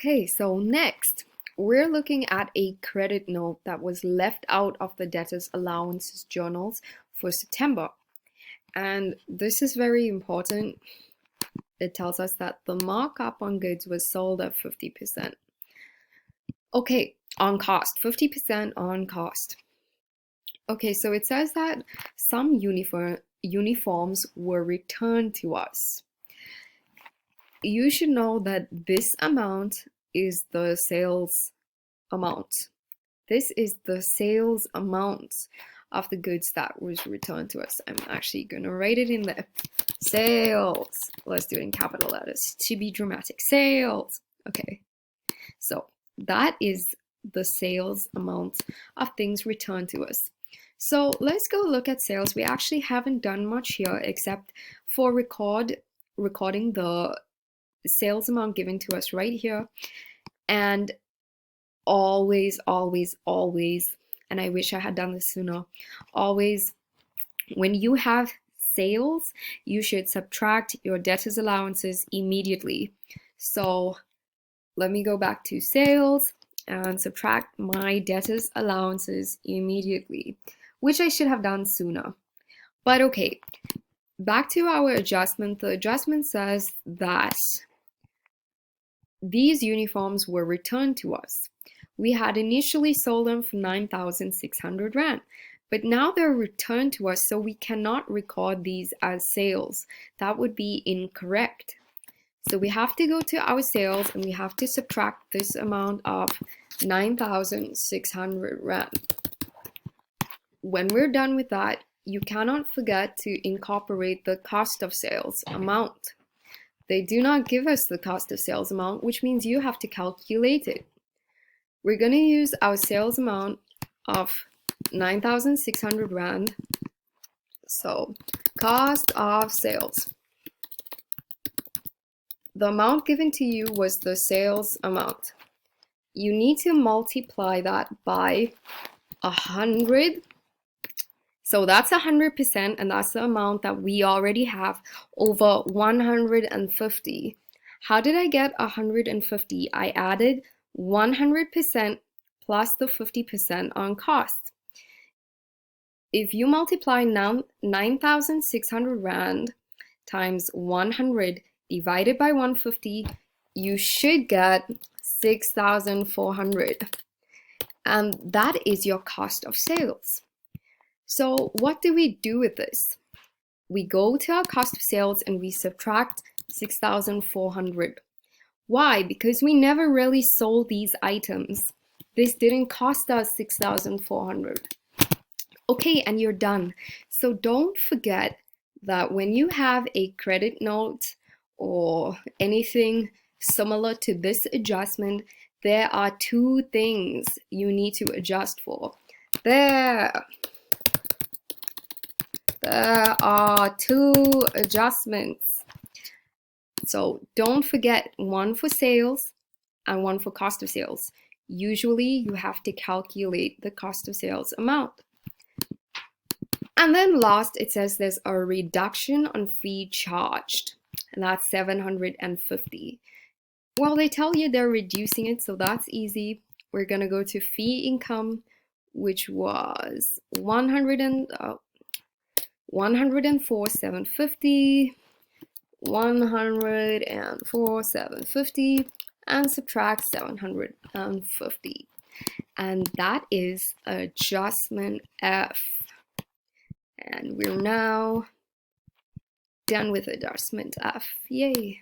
Okay, so next, we're looking at a credit note that was left out of the debtor's allowances journals for September. And this is very important. It tells us that the markup on goods was sold at 50%. Okay, on cost, 50% on cost. Okay, so it says that some uniforms were returned to us. You should know that this amount is the sales amount. This is the sales amount of the goods that was returned to us. I'm actually going to write it in there. Sales. Let's do it in capital letters to be dramatic. Sales. Okay. So that is the sales amount of things returned to us. So let's go look at sales. We actually haven't done much here except for recording the sales amount given to us right here. And always, and I wish I had done this sooner, always, when you have sales, you should subtract your debtor's allowances immediately. So let me go back to sales and subtract my debtor's allowances immediately, which I should have done sooner. But okay, back to our adjustment. The adjustment says that these uniforms were returned to us. We had initially sold them for 9,600 Rand, but now they're returned to us, so we cannot record these as sales. That would be incorrect. So we have to go to our sales and we have to subtract this amount of 9,600 Rand. When we're done with that, you cannot forget to incorporate the cost of sales amount. They do not give us the cost of sales amount, which means you have to calculate it. We're going to use our sales amount of 9,600 Rand. So, cost of sales. The amount given to you was the sales amount. You need to multiply that by 100. So that's 100%, and that's the amount that we already have over 150. How did I get 150? I added 100% plus the 50% on cost. If you multiply 9,600 Rand times 100 divided by 150, you should get 6,400. And that is your cost of sales. So what do we do with this? We go to our cost of sales and we subtract 6,400. Why? Because we never really sold these items. This didn't cost us 6,400. Okay, and you're done. So don't forget that when you have a credit note or anything similar to this adjustment, there are two things you need to adjust for. There are two adjustments. So don't forget, one for sales and one for cost of sales. Usually you have to calculate the cost of sales amount. And then last, it says there's a reduction on fee charged, and that's 750. Well, they tell you they're reducing it, so that's easy. We're gonna go to fee income, which was 104,750, 104,750, and subtract 750. And that is adjustment F. And we're now done with adjustment F. Yay.